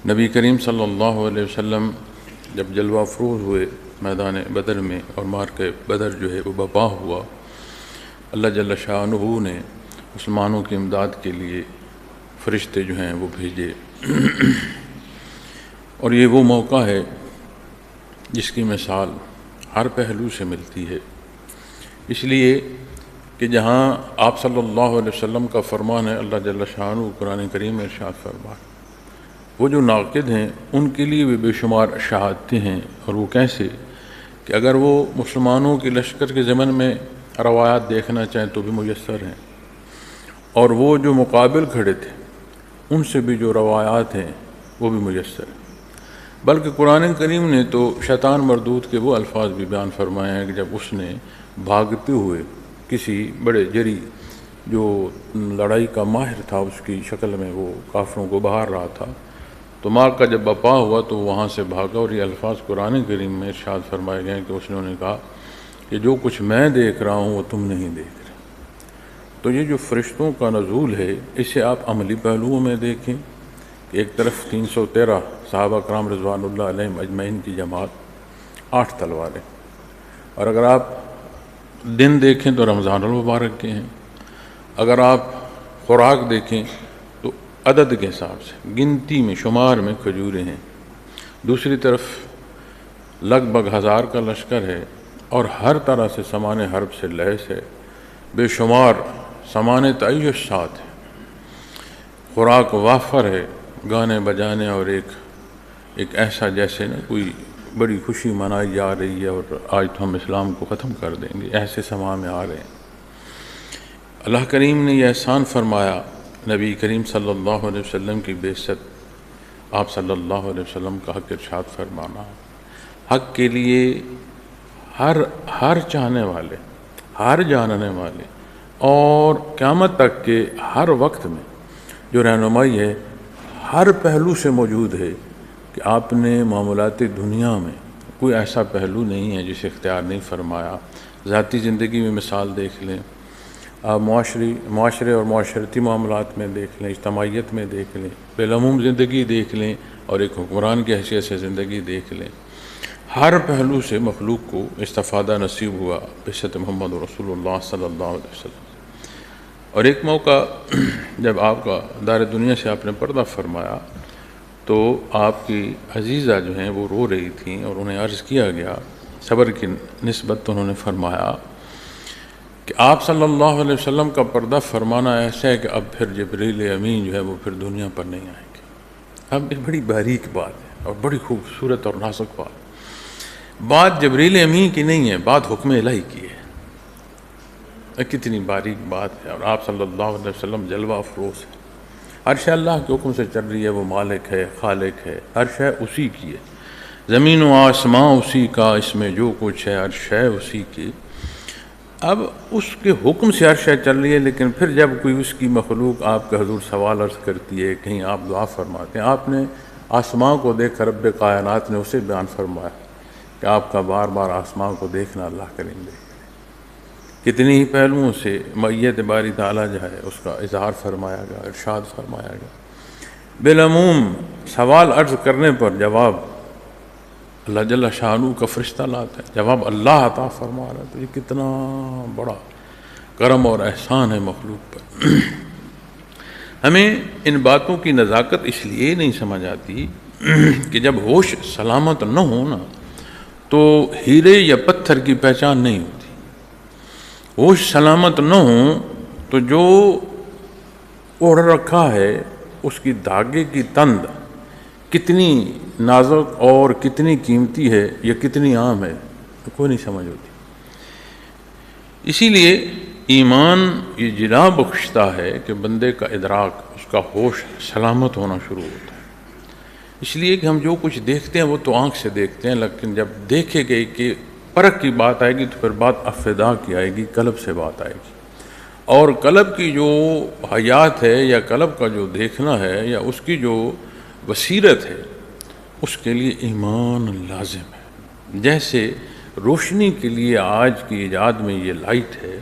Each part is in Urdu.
نبی کریم صلی اللہ علیہ وسلم جب جلوہ افروز ہوئے میدان بدر میں اور معرکہ بدر جو ہے وہ برپا ہوا، اللہ جل شانہ نے مسلمانوں کی امداد کے لیے فرشتے جو ہیں وہ بھیجے، اور یہ وہ موقع ہے جس کی مثال ہر پہلو سے ملتی ہے، اس لیے کہ جہاں آپ صلی اللہ علیہ وسلم کا فرمان ہے، اللہ جل شانہ قرآن کریم میں ارشاد فرمائے، وہ جو ناقد ہیں ان کے لیے بھی بے شمار شہادتیں ہیں، اور وہ کیسے کہ اگر وہ مسلمانوں کے لشکر کے ضمن میں روایات دیکھنا چاہیں تو بھی میسر ہیں، اور وہ جو مقابل کھڑے تھے ان سے بھی جو روایات ہیں وہ بھی میسر ہیں، بلکہ قرآن کریم نے تو شیطان مردود کے وہ الفاظ بھی بیان فرمائے ہیں کہ جب اس نے بھاگتے ہوئے کسی بڑے جری جو لڑائی کا ماہر تھا اس کی شکل میں وہ کافروں کو بہار رہا تھا، تو ماں کا جب بپا ہوا تو وہاں سے بھاگا، اور یہ الفاظ قرآن کریم میں ارشاد فرمائے گئے ہیں کہ اس نے کہا کہ جو کچھ میں دیکھ رہا ہوں وہ تم نہیں دیکھ رہے۔ تو یہ جو فرشتوں کا نزول ہے اسے آپ عملی پہلوؤں میں دیکھیں کہ ایک طرف 313 صحابہ کرام رضوان اللہ علیہم اجمعین کی جماعت، 8 تلواریں، اور اگر آپ دن دیکھیں تو رمضان المبارک کے ہیں، اگر آپ خوراک دیکھیں تو عدد کے حساب سے گنتی میں شمار میں کھجوریں ہیں، دوسری طرف لگ بھگ 1000 کا لشکر ہے، اور ہر طرح سے سامان حرب سے لیس ہے، بے شمار سامان تعیش ساتھ ہے، خوراک وافر ہے، گانے بجانے، اور ایک ایسا جیسے نا کوئی بڑی خوشی منائی جا رہی ہے اور آج تو ہم اسلام کو ختم کر دیں گے، ایسے سما میں آ رہے ہیں۔ اللہ کریم نے یہ احسان فرمایا، نبی کریم صلی اللہ علیہ وسلم کی بعثت، آپ صلی اللہ علیہ وسلم کا حق ارشاد فرمانا، حق کے لیے ہر چاہنے والے، ہر جاننے والے، اور قیامت تک کے ہر وقت میں جو رہنمائی ہے ہر پہلو سے موجود ہے کہ آپ نے معاملات دنیا میں کوئی ایسا پہلو نہیں ہے جسے اختیار نہیں فرمایا۔ ذاتی زندگی میں مثال دیکھ لیں، آپ معاشرے اور معاشرتی معاملات میں دیکھ لیں، اجتماعیت میں دیکھ لیں، بالعموم زندگی دیکھ لیں، اور ایک حکمران کی حیثیت سے زندگی دیکھ لیں، ہر پہلو سے مخلوق کو استفادہ نصیب ہوا بعثت محمد رسول اللہ صلی اللہ علیہ وسلم۔ اور ایک موقع جب آپ کا دار دنیا سے آپ نے پردہ فرمایا تو آپ کی عزیزہ جو ہیں وہ رو رہی تھیں، اور انہیں عرض کیا گیا، صبر کی نسبت انہوں نے فرمایا کہ آپ صلی اللہ علیہ وسلم کا پردہ فرمانا ایسا ہے کہ اب پھر جبریل امین جو ہے وہ پھر دنیا پر نہیں آئیں گے۔ اب ایک بڑی باریک بات ہے اور بڑی خوبصورت اور نازک بات جبریل امین کی نہیں ہے، بات حکم الہی کی ہے۔ کتنی باریک بات ہے، اور آپ صلی اللہ علیہ وسلم جلوہ افروز ہے، ہر شے اللہ کے حکم سے چل رہی ہے، وہ مالک ہے، خالق ہے، ہر شے اسی کی ہے، زمین و آسمان اسی کا، اس میں جو کچھ ہے ہر شے اسی کی۔ اب اس کے حکم سے ہر شے چل رہی ہے، لیکن پھر جب کوئی اس کی مخلوق آپ کے حضور سوال عرض کرتی ہے، کہیں آپ دعا فرماتے ہیں، آپ نے آسمان کو دیکھ کر رب کائنات نے اسے بیان فرمایا کہ آپ کا بار بار آسمان کو دیکھنا اللہ کریں گے۔ کتنی ہی پہلوؤں سے معیت باری تعالیٰ جو ہے اس کا اظہار فرمایا گیا، ارشاد فرمایا گیا۔ بالعموم سوال عرض کرنے پر جواب اللہ جل شانہ کا فرشتہ لاتا ہے، جواب اللہ عطا فرما رہا ہے، تو یہ کتنا بڑا کرم اور احسان ہے مخلوق پر۔ ہمیں ان باتوں کی نزاکت اس لیے نہیں سمجھ آتی کہ جب ہوش سلامت نہ ہو نا تو ہیرے یا پتھر کی پہچان نہیں ہوتی۔ ہوش سلامت نہ ہو تو جو اوڑھ رکھا ہے اس کی دھاگے کی تند کتنی نازک اور کتنی قیمتی ہے یا کتنی عام ہے تو کوئی نہیں سمجھ ہوتی۔ اسی لیے ایمان یہ جلا بخشتا ہے کہ بندے کا ادراک، اس کا ہوش سلامت ہونا شروع ہوتا ہے۔ اس لیے کہ ہم جو کچھ دیکھتے ہیں وہ تو آنکھ سے دیکھتے ہیں، لیکن جب دیکھے گئے کہ پرکھ کی بات آئے گی تو پھر بات افدا کی آئے گی، قلب سے بات آئے گی، اور قلب کی جو حیات ہے یا قلب کا جو دیکھنا ہے یا اس کی جو بصیرت ہے اس کے لیے ایمان لازم ہے۔ جیسے روشنی کے لیے آج کی ایجاد میں یہ لائٹ ہے،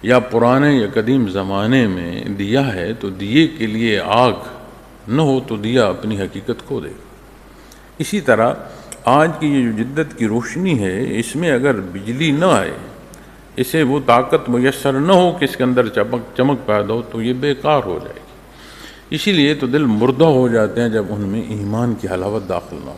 یا پرانے یا قدیم زمانے میں دیا ہے، تو دیے کے لیے آگ نہ ہو تو دیا اپنی حقیقت کھو دے. اسی طرح آج کی یہ جو جدت کی روشنی ہے، اس میں اگر بجلی نہ آئے، اسے وہ طاقت میسر نہ ہو کہ اس کے اندر چمک پیدا ہو، تو یہ بیکار ہو جائے گی. اسی لیے تو دل مردہ ہو جاتے ہیں جب ان میں ایمان کی حلاوت داخل نہ ہو.